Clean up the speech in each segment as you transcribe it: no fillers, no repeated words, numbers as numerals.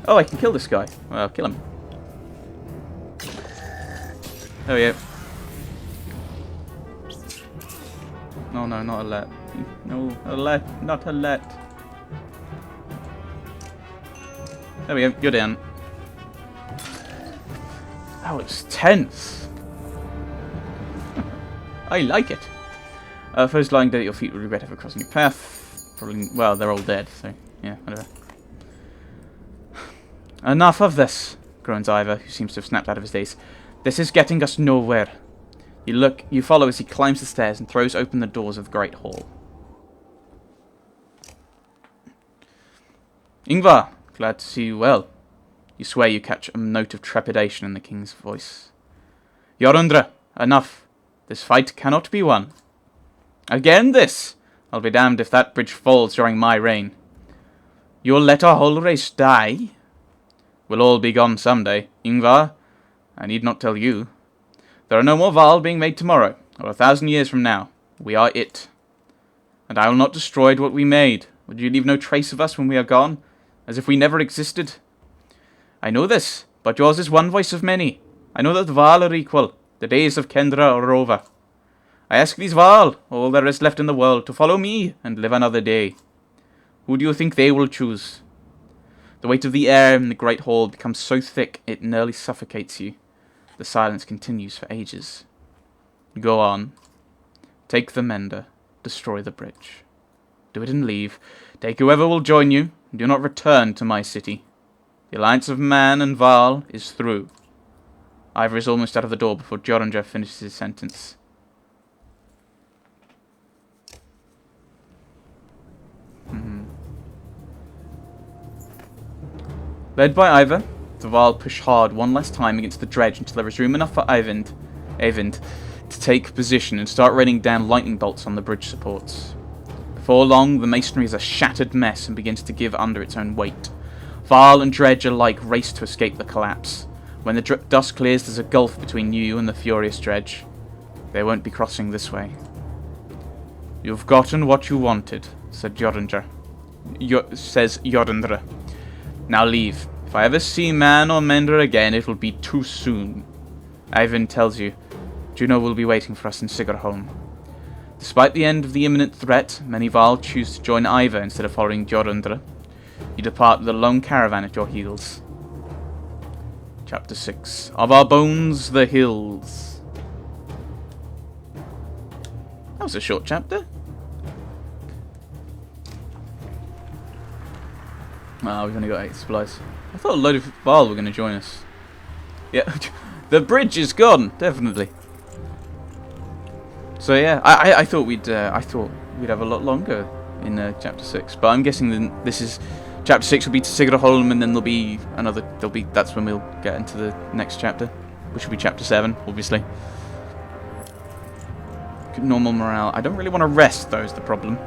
Oh, I can kill this guy. Well, I'll kill him. There we go. No, no, not a let. No, a let. Not a let. There we go. You're down. That was tense. I like it. Those lying dead at your feet would regret ever crossing your path. Probably, well, they're all dead, so yeah, whatever. Enough of this, groans Ivor, who seems to have snapped out of his daze. This is getting us nowhere. You follow as he climbs the stairs and throws open the doors of the great hall. Ingvar, glad to see you well. You swear you catch a note of trepidation in the king's voice. Jorundr, enough. This fight cannot be won. Again this! I'll be damned if that bridge falls during my reign. You'll let our whole race die? We'll all be gone someday. Ingvar, I need not tell you. There are no more Val being made tomorrow, or 1,000 years from now. We are it. And I will not destroy what we made. Would you leave no trace of us when we are gone? As if we never existed? I know this, but yours is one voice of many. I know that the Val are equal. The days of Kendra are over. I ask these Val, all there is left in the world, to follow me and live another day. Who do you think they will choose? The weight of the air in the great hall becomes so thick it nearly suffocates you. The silence continues for ages. Go on. Take the mender. Destroy the bridge. Do it and leave. Take whoever will join you. And do not return to my city. The alliance of man and Val is through. Ivor is almost out of the door before Jorundr finishes his sentence. Led by Ivor, the Val push hard one last time against the dredge until there is room enough for Eyvind to take position and start raining down lightning bolts on the bridge supports. Before long, the masonry is a shattered mess and begins to give under its own weight. Val and dredge alike race to escape the collapse. When the dust clears, there's a gulf between you and the furious dredge. They won't be crossing this way. You've gotten what you wanted, said Jorundr. Says Jorundr. Now leave. If I ever see man or mender again, it will be too soon. Eyvind tells you, Juno will be waiting for us in Sigarholm. Despite the end of the imminent threat, many Val choose to join Ivor instead of following Jorundr. You depart with a lone caravan at your heels. Chapter 6. Of our bones, the hills. That was a short chapter. Oh, we've only got 8 supplies. I thought a load of Val were going to join us. Yeah, the bridge is gone, definitely. So yeah, I thought we'd have a lot longer in chapter 6, but I'm guessing this is chapter 6 will be to Sigarholm, and then that's when we'll get into the next chapter, which will be chapter 7, obviously. Normal morale. I don't really want to rest, though, is the problem.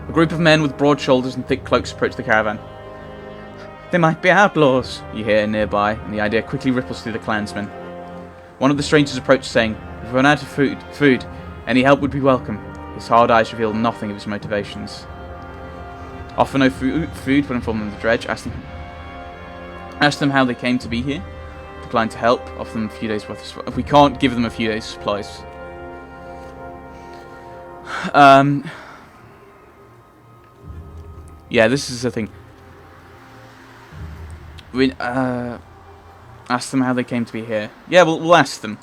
A group of men with broad shoulders and thick cloaks approach the caravan. They might be outlaws, you hear nearby, and the idea quickly ripples through the clansmen. One of the strangers approaches, saying, We've run out of food. Any help would be welcome. His hard eyes reveal nothing of his motivations. Offer no food when informed of the dredge. Ask them how they came to be here. Decline to help. Offer them a few days' worth of supplies. We can't give them a few days' supplies. Yeah, this is the thing. We ask them how they came to be here. Yeah, we'll ask them.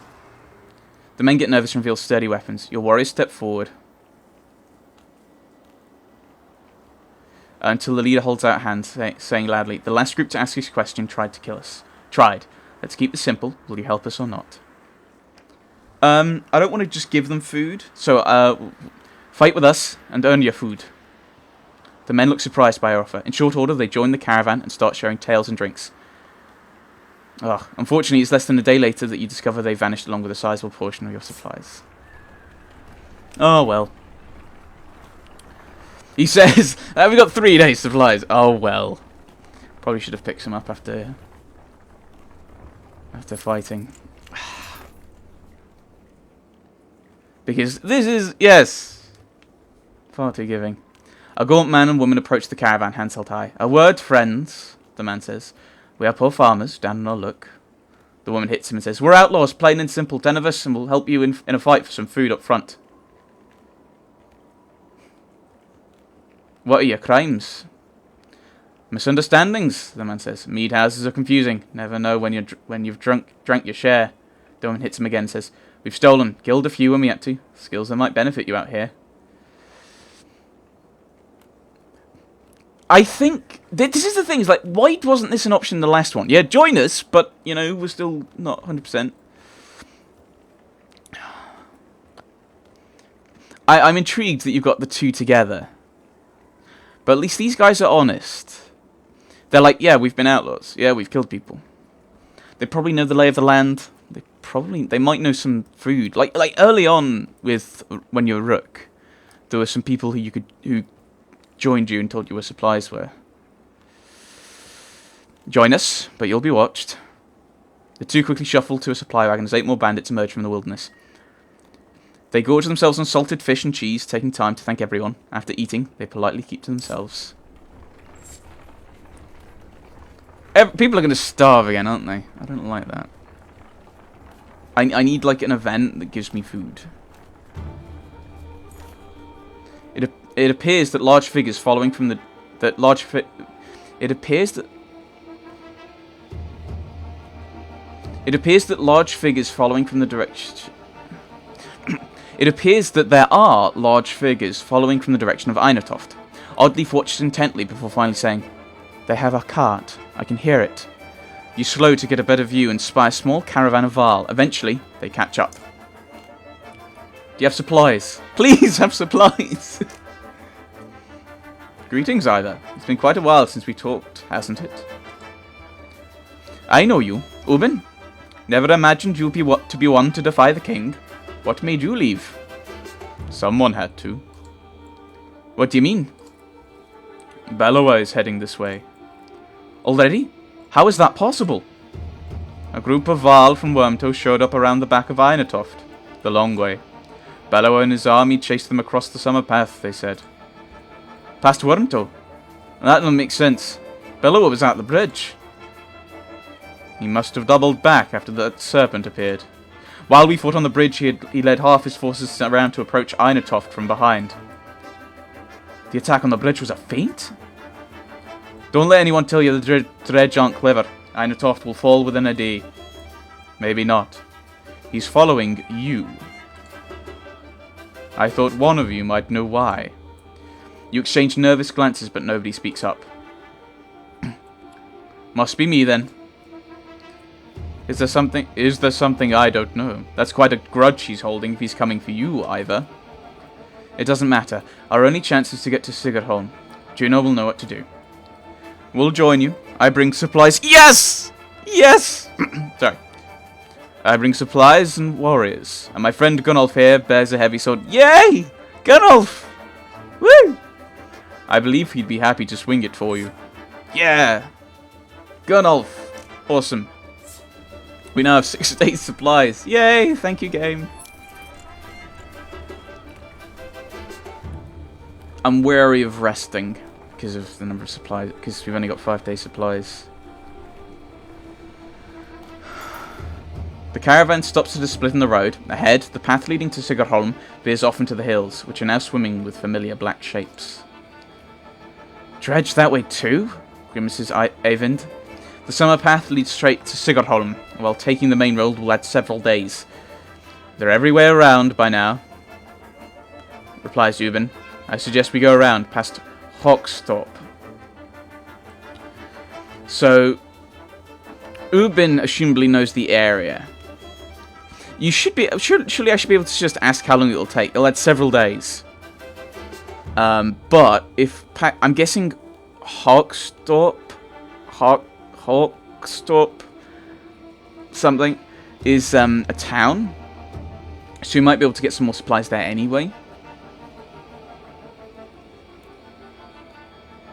The men get nervous and reveal sturdy weapons. Your warriors step forward. Until the leader holds out a hand, saying loudly, The last group to ask this question tried to kill us. Tried. Let's keep this simple. Will you help us or not? I don't want to just give them food. So, fight with us and earn your food. The men look surprised by our offer. In short order, they join the caravan and start sharing tales and drinks. Unfortunately, it's less than a day later that you discover they vanished along with a sizable portion of your supplies. Oh, well. He says, we got 3 days supplies. Oh, well. Probably should have picked some up after fighting. Because this is, yes, far too giving. A gaunt man and woman approach the caravan, hands held high. "A word, friends," the man says. "We are poor farmers, down in our luck." The woman hits him and says, "We're outlaws, plain and simple, 10 of us, and we'll help you in a fight for some food up front." "What are your crimes?" "Misunderstandings," the man says. "Mead houses are confusing. Never know when you've drank your share." The woman hits him again and says, "We've stolen, killed a few when we had to. Skills that might benefit you out here." I think this is the thing. Is like, why wasn't this an option in the last one? Yeah, join us, but you know, we're still not 100%. I'm intrigued that you've got the two together, but at least these guys are honest. They're like, yeah, we've been outlaws. Yeah, we've killed people. They probably know the lay of the land. They might know some food. Like early on with when you were Rook, there were some people who joined you and told you where supplies were. Join us, but you'll be watched. The two quickly shuffle to a supply wagon as 8 more bandits emerge from the wilderness. They gorge themselves on salted fish and cheese, taking time to thank everyone. After eating, they politely keep to themselves. People are going to starve again, aren't they? I don't like that. I need like an event that gives me food. It appears that large figures following from the It appears that large figures following from the direction. It appears that there are large figures following from the direction of Einatoft. Oddleif watches intently before finally saying, "They have a cart. I can hear it." You slow to get a better view and spy a small caravan of Varl. Eventually, they catch up. "Do you have supplies?" "Please have supplies!" "Greetings, Ida. It's been quite a while since we talked, hasn't it?" "I know you. Ubin? Never imagined you'd be to be one to defy the king. What made you leave?" "Someone had to." "What do you mean?" "Bellowa is heading this way." "Already? How is that possible?" "A group of Varl from Wormtoe showed up around the back of Einatoft. The long way. Bellowa and his army chased them across the summer path, they said." "Past Wormtoe? That doesn't make sense. Bellowa was at the bridge." "He must have doubled back after that serpent appeared. While we fought on the bridge, he led half his forces around to approach Einatoft from behind." "The attack on the bridge was a feint?" "Don't let anyone tell you the dredge aren't clever. Einatoft will fall within a day." "Maybe not. He's following you." "I thought one of you might know why." You exchange nervous glances, but nobody speaks up. "Must be me, then." Is there something I don't know? That's quite a grudge he's holding if he's coming for you, either." "It doesn't matter. Our only chance is to get to Sigerholm. Juno will know what to do." "We'll join you. I bring supplies." Yes! Yes! Sorry. "I bring supplies and warriors. And my friend Gunnulf here bears a heavy sword." Yay! Gunnulf! Woo! "I believe he'd be happy to swing it for you." Yeah! Gunnulf! Awesome. We now have 6 days supplies. Yay! Thank you, game. I'm wary of resting because of the number of supplies, because we've only got 5 days supplies. The caravan stops at a split in the road. Ahead, the path leading to Sigerholm veers off into the hills, which are now swimming with familiar black shapes. "Dredge that way too?" grimaces Eyvind. "The summer path leads straight to Sigerholm, while taking the main road will add several days. They're everywhere around by now," replies Ubin. "I suggest we go around past Hogstorp." So, Ubin assumably knows the area. You should be, surely I should be able to just ask how long it'll take. It'll add several days. But if I'm guessing Hogstorp something is a town, so you might be able to get some more supplies there anyway.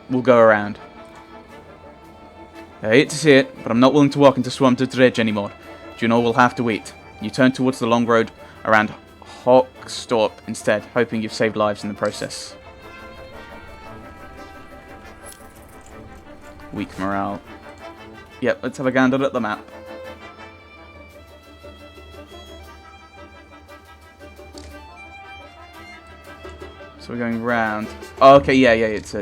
We'll go around. I hate to say it, but I'm not willing to walk into Swamp to Dredge anymore. Juno will have to wait. You turn towards the long road around Hogstorp instead, hoping you've saved lives in the process. Weak morale. Yep, let's have a gander at the map. So we're going round. Oh, okay, yeah, it's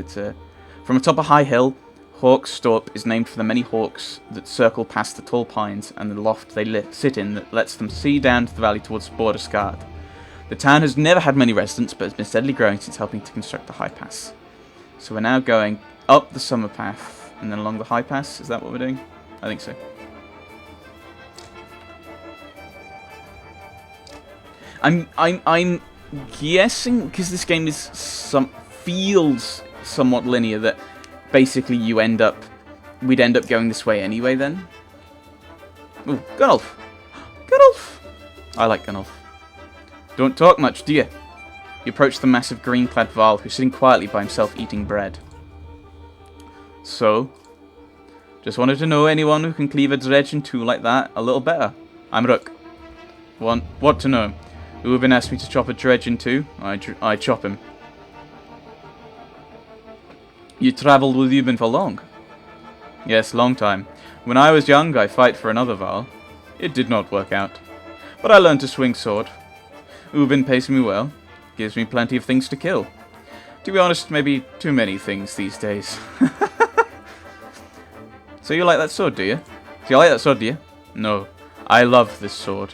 from atop a high hill, Hawk's Stop is named for the many hawks that circle past the tall pines and the loft they sit in that lets them see down to the valley towards Border Skard. The town has never had many residents, but has been steadily growing since helping to construct the high pass. So we're now going up the summer path and then along the high pass. Is that what we're doing? I think so. I'm guessing, because this game is feels somewhat linear, that basically we'd end up going this way anyway then. Ooh, Gunnulf! Gunnulf! I like Gunnulf. Don't talk much, do you? You approach the massive green-clad Varl, who's sitting quietly by himself eating bread. So, just wanted to know anyone who can cleave a dredge in two like that a little better. I'm Rook. What to know? Ubin asked me to chop a dredge in two. I chop him. You travelled with Ubin for long? Yes, long time. When I was young, I fight for another Varl. It did not work out. But I learned to swing sword. Ubin pays me well. Gives me plenty of things to kill. To be honest, maybe too many things these days. So you like that sword, do you? Do you like that sword, do you? No. I love this sword.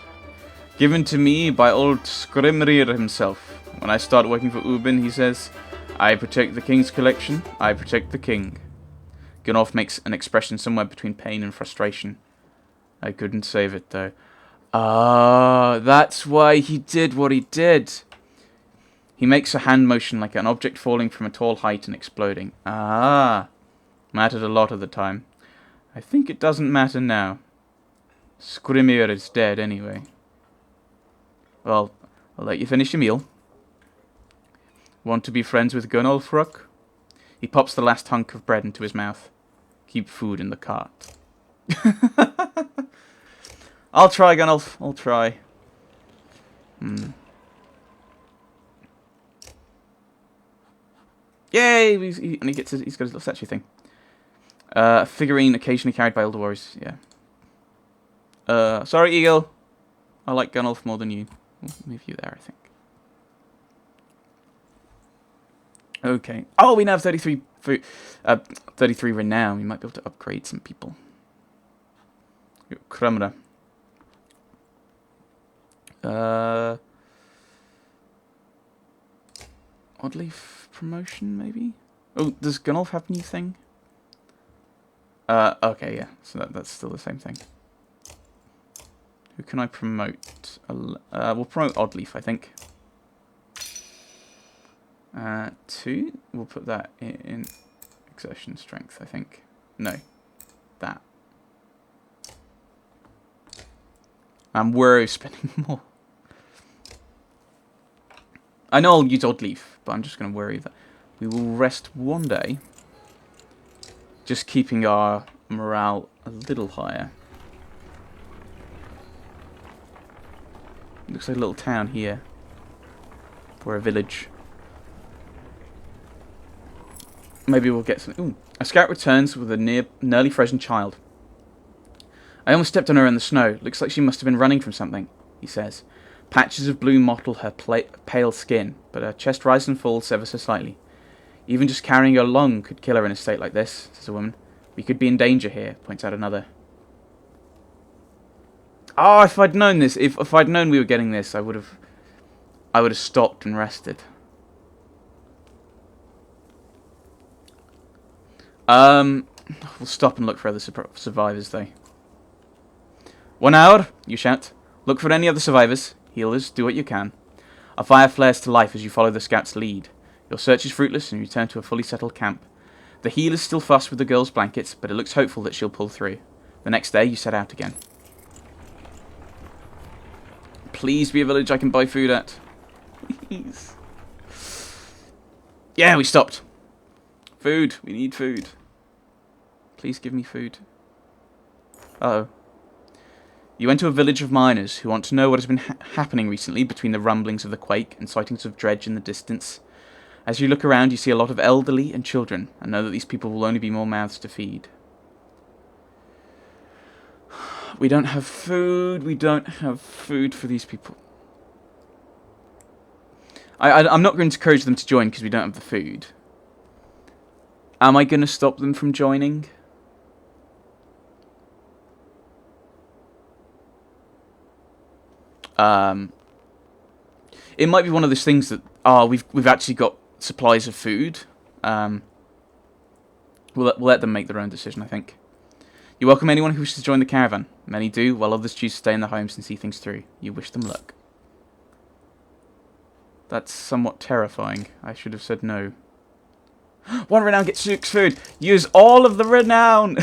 Given to me by old Skrimrir himself. When I start working for Ubin, he says, I protect the king's collection, I protect the king. Gunnulf makes an expression somewhere between pain and frustration. I couldn't save it, though. Ah, that's why he did what he did. He makes a hand motion like an object falling from a tall height and exploding. Ah, mattered a lot at the time. I think it doesn't matter now. Skrimir is dead anyway. Well, I'll let you finish your meal. Want to be friends with Gunnulf, Rook? He pops the last hunk of bread into his mouth. Keep food in the cart. I'll try, Gunnulf. I'll try. Yay! He's got his little statue thing. A figurine occasionally carried by older warriors. Yeah. Sorry, Eagle. I like Gunnulf more than you. We'll move you there, I think. Okay. Oh, we now have 33 food. 33 renown. We might be able to upgrade some people. Krumra. Oddleaf promotion, maybe? Oh, does Gunnulf have a new thing? Okay, yeah. So that's still the same thing. Who can I promote? We'll promote Oddleaf, I think. 2. We'll put that in exertion strength, I think. No. That. I'm worried of spending more. I know I'll use Oddleaf, but I'm just going to worry that we will rest one day. Just keeping our morale a little higher. Looks like a little town here. Or a village. Maybe we'll get some... Ooh. A scout returns with a nearly frozen child. I almost stepped on her in the snow. Looks like she must have been running from something, he says. Patches of blue mottle her pale skin, but her chest rises and falls ever so slightly. Even just carrying her along could kill her in a state like this, says a woman. We could be in danger here, points out another. Oh, if I'd known this, if I'd known we were getting this, I would have stopped and rested. We'll stop and look for other survivors, though. 1 hour, you shout. Look for any other survivors. Healers, do what you can. A fire flares to life as you follow the scout's lead. Your search is fruitless and you return to a fully settled camp. The healer's still fussed with the girl's blankets, but it looks hopeful that she'll pull through. The next day, you set out again. Please be a village I can buy food at. Please. Yeah, we stopped. Food. We need food. Please give me food. Uh-oh. You went to a village of miners who want to know what has been happening recently between the rumblings of the quake and sightings of dredge in the distance. As you look around, you see a lot of elderly and children, and know that these people will only be more mouths to feed. We don't have food. We don't have food for these people. I'm not going to encourage them to join because we don't have the food. Am I going to stop them from joining? It might be one of those things that we've actually got supplies of food. We'll let them make their own decision, I think. You welcome anyone who wishes to join the caravan. Many do, while others choose to stay in their homes and see things through. You wish them luck. That's somewhat terrifying. I should have said no. 1 renown gets 6 food. Use all of the renown.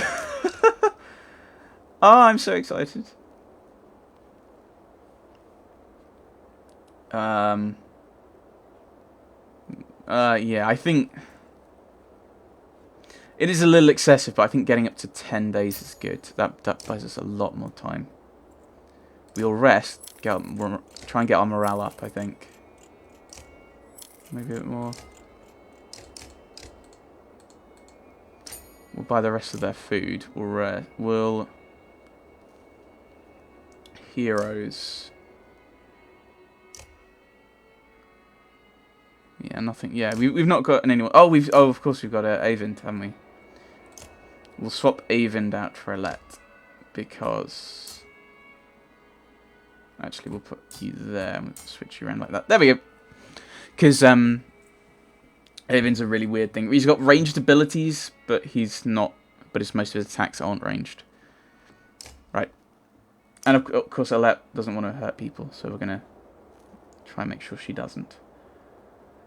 Oh, I'm so excited. Yeah, I think it is a little excessive, but I think getting up to 10 days is good. That buys us a lot more time. We'll rest, try and get our morale up, I think. Maybe a bit more. We'll buy the rest of their food. We'll heroes. Yeah, nothing. Yeah, we've not got anyone. Oh, of course we've got Avind, haven't we? We'll swap Avind out for Alet because actually we'll put you there and we'll switch you around like that. There we go. Because Avind's a really weird thing. He's got ranged abilities, but he's not. But most of his attacks aren't ranged. Right. And of course Alet doesn't want to hurt people, so we're gonna try and make sure she doesn't.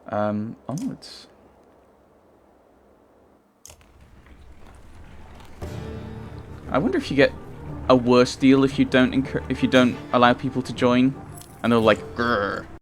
Onwards. I wonder if you get a worse deal if you don't allow people to join, and they're like, grrr.